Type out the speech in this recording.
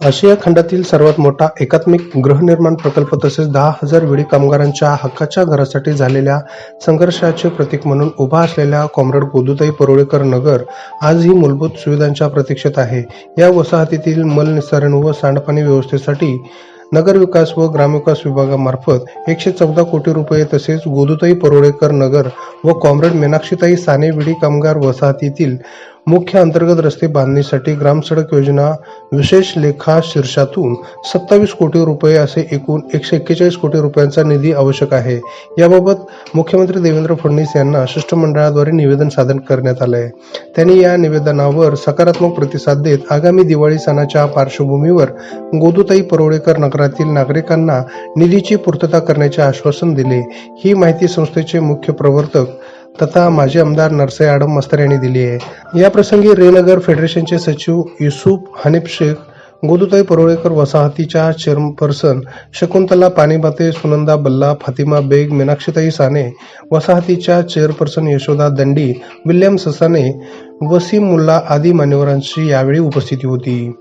आशिया खंडातील सर्वात मोठा एकात्मिक गृहनिर्माण प्रकल्प तसेच 10,000 विडी कामगारांच्या हक्काच्या घरासाठी झालेल्या संघर्षाचे प्रतीक म्हणून उभा असलेल्या कॉम्रेड गोदूताई परुळेकर नगर आजही मूलभूत सुविधांच्या प्रतीक्षेत आहे. या वसाहतीतील मलनिस्सारण व सांडपाणी व्यवस्थेसाठी नगरविकास व ग्रामविकास विभागामार्फत 114 कोटी रुपये तसेच गोदूताई परुळेकर नगर व कॉम्रेड मीनाक्षीताई साने विडी कामगार वसाहतीतील मुख्य अंतर्गत रस्ते बांधणीसाठी ग्रामसडक योजना विशेष लेखा शीर्षातून 27 कोटी रुपये असे एकूण 141 कोटी रुपयांचा निधी आवश्यक आहे. याबाबत मुख्यमंत्री देवेंद्र फडणवीस यांना शिष्टमंडळाद्वारे निवेदन सादर करण्यात आले आहे. त्यांनी या निवेदनावर सकारात्मक प्रतिसाद देत आगामी दिवाळी सणाच्या पार्श्वभूमीवर गोदूताई परुळेकर नगरातील नागरिकांना निधीची पूर्तता करण्याचे आश्वासन दिले. ही माहिती संस्थेचे मुख्य प्रवर्तक तथा माजी आमदार नरसई आडम मस्तर यांनी दिली आहे. या प्रसंगी रेनगर फेडरेशनचे सचिव युसुफ हनीफ शेख, गोदूताई परुळेकर वसाहतीच्या चेअरपर्सन शकुंतला पानिबाते, सुनंदा बल्ला, फातिमा बेग, मीनाक्षीताई साने, वसाहतीच्या चेअरपर्सन यशोदा दंडी, विल्यम ससाने, वसीम मुल्ला आदी मान्यवरांची यावेळी उपस्थिती होती.